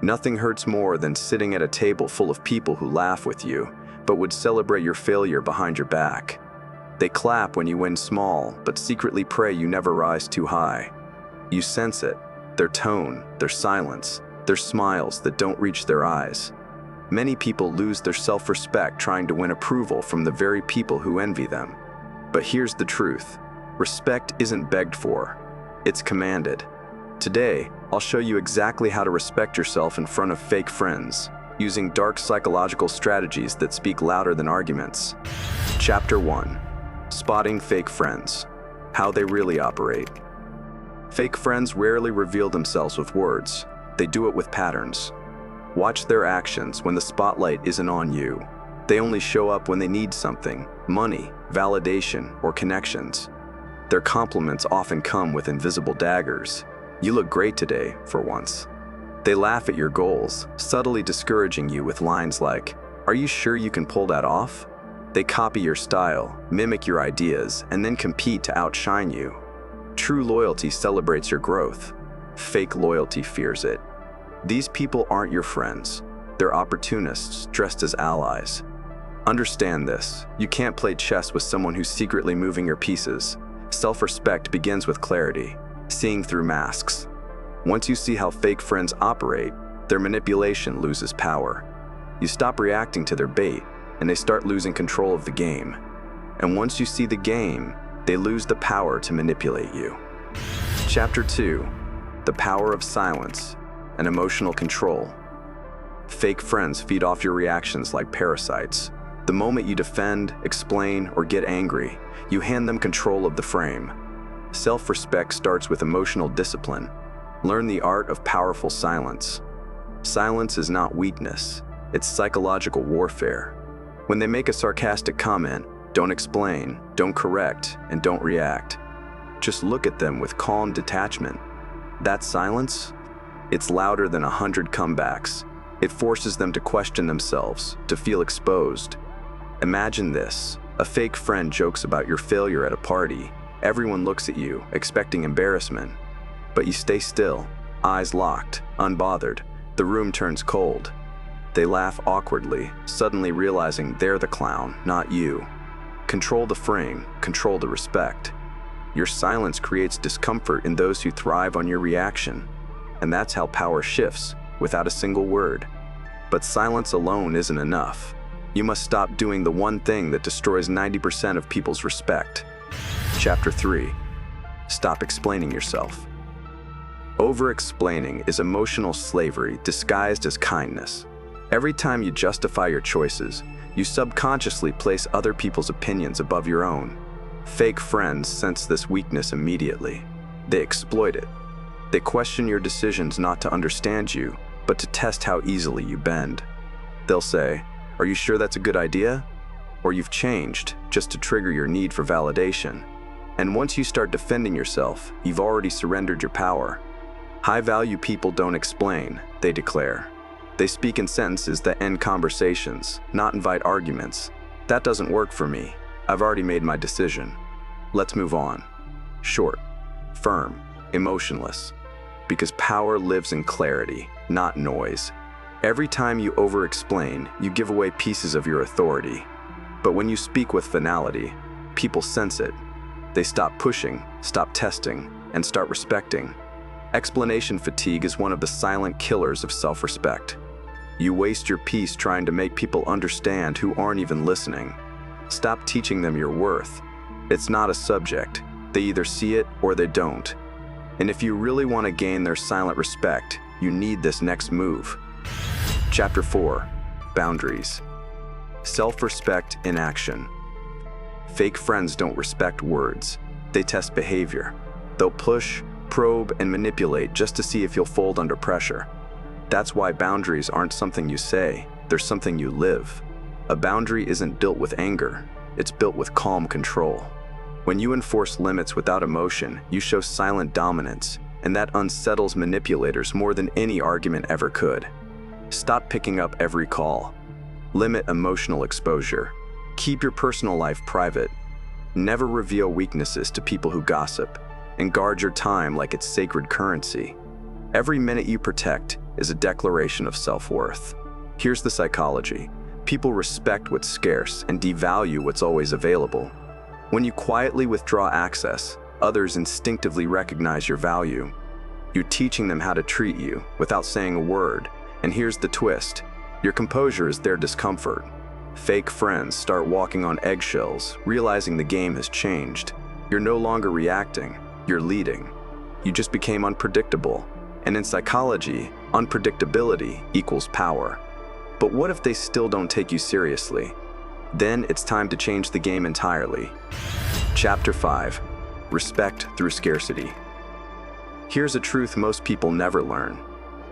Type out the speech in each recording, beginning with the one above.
Nothing hurts more than sitting at a table full of people who laugh with you, but would celebrate your failure behind your back. They clap when you win small, but secretly pray you never rise too high. You sense it, their tone, their silence, their smiles that don't reach their eyes. Many people lose their self-respect trying to win approval from the very people who envy them. But here's the truth. Respect isn't begged for. It's commanded. Today, I'll show you exactly how to respect yourself in front of fake friends, using dark psychological strategies that speak louder than arguments. Chapter 1. Spotting fake friends. How they really operate. Fake friends rarely reveal themselves with words. They do it with patterns. Watch their actions when the spotlight isn't on you. They only show up when they need something: money, validation, or connections. Their compliments often come with invisible daggers. You look great today, for once. They laugh at your goals, subtly discouraging you with lines like, "Are you sure you can pull that off?" They copy your style, mimic your ideas, and then compete to outshine you. True loyalty celebrates your growth. Fake loyalty fears it. These people aren't your friends. They're opportunists dressed as allies. Understand this. You can't play chess with someone who's secretly moving your pieces. Self-respect begins with clarity, seeing through masks. Once you see how fake friends operate, their manipulation loses power. You stop reacting to their bait, and they start losing control of the game. And once you see the game, they lose the power to manipulate you. Chapter 2. The Power of Silence and Emotional Control. Fake friends feed off your reactions like parasites. The moment you defend, explain, or get angry, you hand them control of the frame. Self-respect starts with emotional discipline. Learn the art of powerful silence. Silence is not weakness, it's psychological warfare. When they make a sarcastic comment, don't explain, don't correct, and don't react. Just look at them with calm detachment. That silence? It's louder than 100 comebacks. It forces them to question themselves, to feel exposed. Imagine this. A fake friend jokes about your failure at a party. Everyone looks at you, expecting embarrassment. But you stay still, eyes locked, unbothered. The room turns cold. They laugh awkwardly, suddenly realizing they're the clown, not you. Control the frame, control the respect. Your silence creates discomfort in those who thrive on your reaction. And that's how power shifts, without a single word. But silence alone isn't enough. You must stop doing the one thing that destroys 90% of people's respect. Chapter 3. Stop explaining yourself. Over-explaining is emotional slavery disguised as kindness. Every time you justify your choices, you subconsciously place other people's opinions above your own. Fake friends sense this weakness immediately. They exploit it. They question your decisions not to understand you, but to test how easily you bend. They'll say, "Are you sure that's a good idea?" Or "You've changed," just to trigger your need for validation. And once you start defending yourself, you've already surrendered your power. High-value people don't explain, they declare. They speak in sentences that end conversations, not invite arguments. "That doesn't work for me. I've already made my decision. Let's move on." Short, firm, emotionless. Because power lives in clarity, not noise. Every time you over-explain, you give away pieces of your authority. But when you speak with finality, people sense it. They stop pushing, stop testing, and start respecting. Explanation fatigue is one of the silent killers of self-respect. You waste your peace trying to make people understand who aren't even listening. Stop teaching them your worth. It's not a subject. They either see it or they don't. And if you really want to gain their silent respect, you need this next move. Chapter 4. Boundaries. Self-respect in action. Fake friends don't respect words. They test behavior. They'll push, probe, and manipulate just to see if you'll fold under pressure. That's why boundaries aren't something you say, they're something you live. A boundary isn't built with anger, it's built with calm control. When you enforce limits without emotion, you show silent dominance, and that unsettles manipulators more than any argument ever could. Stop picking up every call. Limit emotional exposure. Keep your personal life private. Never reveal weaknesses to people who gossip, and guard your time like it's sacred currency. Every minute you protect is a declaration of self-worth. Here's the psychology. People respect what's scarce and devalue what's always available. When you quietly withdraw access, others instinctively recognize your value. You're teaching them how to treat you without saying a word. And here's the twist. Your composure is their discomfort. Fake friends start walking on eggshells, realizing the game has changed. You're no longer reacting, you're leading. You just became unpredictable. And in psychology, unpredictability equals power. But what if they still don't take you seriously? Then it's time to change the game entirely. Chapter 5. Respect through scarcity. Here's a truth most people never learn.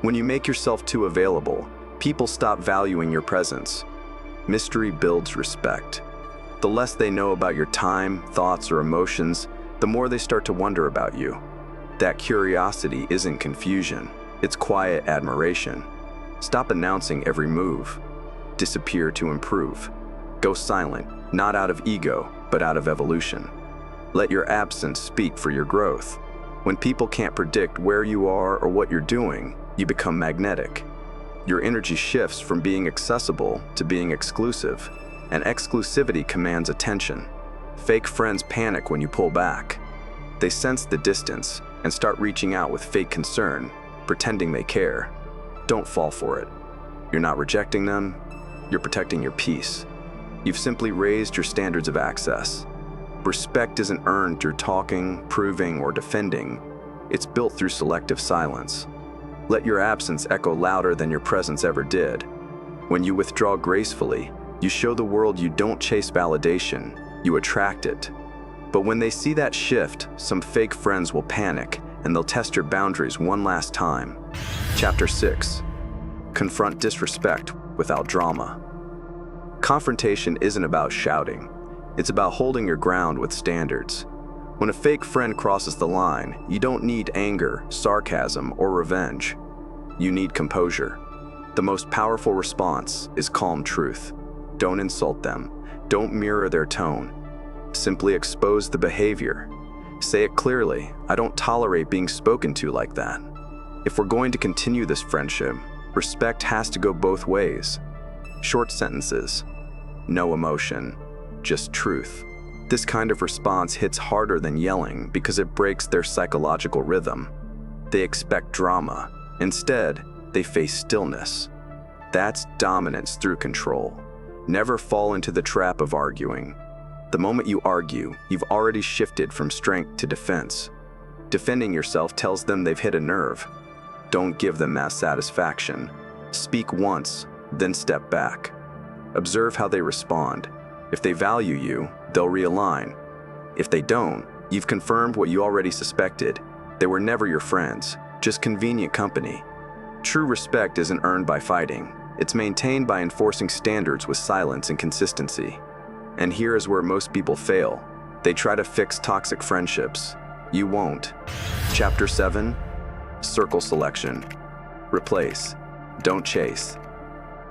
When you make yourself too available, people stop valuing your presence. Mystery builds respect. The less they know about your time, thoughts, or emotions, the more they start to wonder about you. That curiosity isn't confusion, it's quiet admiration. Stop announcing every move. Disappear to improve. Go silent, not out of ego, but out of evolution. Let your absence speak for your growth. When people can't predict where you are or what you're doing, you become magnetic. Your energy shifts from being accessible to being exclusive, and exclusivity commands attention. Fake friends panic when you pull back. They sense the distance and start reaching out with fake concern, pretending they care. Don't fall for it. You're not rejecting them, you're protecting your peace. You've simply raised your standards of access. Respect isn't earned through talking, proving, or defending. It's built through selective silence. Let your absence echo louder than your presence ever did. When you withdraw gracefully, you show the world you don't chase validation, you attract it. But when they see that shift, some fake friends will panic, and they'll test your boundaries one last time. Chapter 6. Confront disrespect without drama. Confrontation isn't about shouting. It's about holding your ground with standards. When a fake friend crosses the line, you don't need anger, sarcasm, or revenge. You need composure. The most powerful response is calm truth. Don't insult them. Don't mirror their tone. Simply expose the behavior. Say it clearly, I don't tolerate being spoken to like that. If we're going to continue this friendship, respect has to go both ways. Short sentences. No emotion, just truth. This kind of response hits harder than yelling because it breaks their psychological rhythm. They expect drama. Instead, they face stillness. That's dominance through control. Never fall into the trap of arguing. The moment you argue, you've already shifted from strength to defense. Defending yourself tells them they've hit a nerve. Don't give them that satisfaction. Speak once, then step back. Observe how they respond. If they value you, they'll realign. If they don't, you've confirmed what you already suspected. They were never your friends, just convenient company. True respect isn't earned by fighting. It's maintained by enforcing standards with silence and consistency. And here is where most people fail. They try to fix toxic friendships. You won't. Chapter 7. Circle selection. Replace. Don't chase.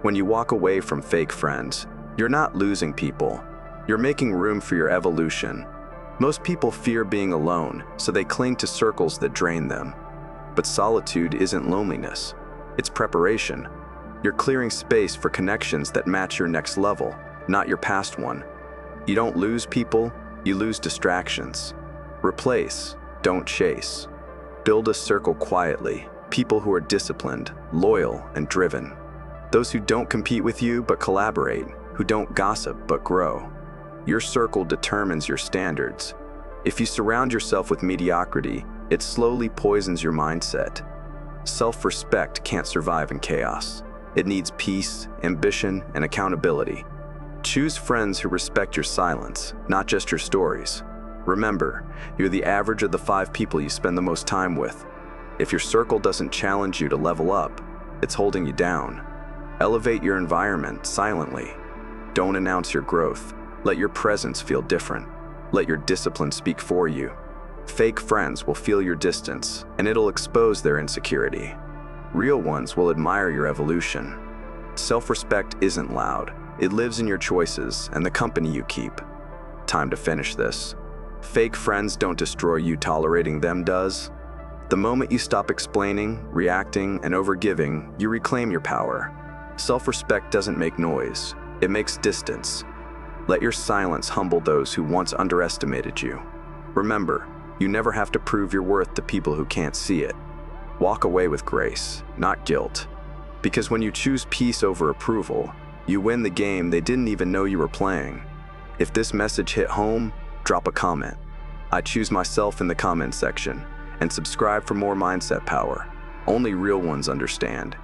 When you walk away from fake friends, you're not losing people. You're making room for your evolution. Most people fear being alone, so they cling to circles that drain them. But solitude isn't loneliness. It's preparation. You're clearing space for connections that match your next level, not your past one. You don't lose people, you lose distractions. Replace, don't chase. Build a circle quietly, people who are disciplined, loyal, and driven. Those who don't compete with you but collaborate, who don't gossip but grow. Your circle determines your standards. If you surround yourself with mediocrity, it slowly poisons your mindset. Self-respect can't survive in chaos. It needs peace, ambition, and accountability. Choose friends who respect your silence, not just your stories. Remember, you're the average of the 5 people you spend the most time with. If your circle doesn't challenge you to level up, it's holding you down. Elevate your environment silently. Don't announce your growth. Let your presence feel different. Let your discipline speak for you. Fake friends will feel your distance, and it'll expose their insecurity. Real ones will admire your evolution. Self-respect isn't loud. It lives in your choices and the company you keep. Time to finish this. Fake friends don't destroy you, tolerating them does. The moment you stop explaining, reacting, and overgiving, you reclaim your power. Self-respect doesn't make noise, it makes distance. Let your silence humble those who once underestimated you. Remember, you never have to prove your worth to people who can't see it. Walk away with grace, not guilt. Because when you choose peace over approval, you win the game they didn't even know you were playing. If this message hit home, drop a comment. I choose myself in the comment section, and subscribe for more mindset power. Only real ones understand.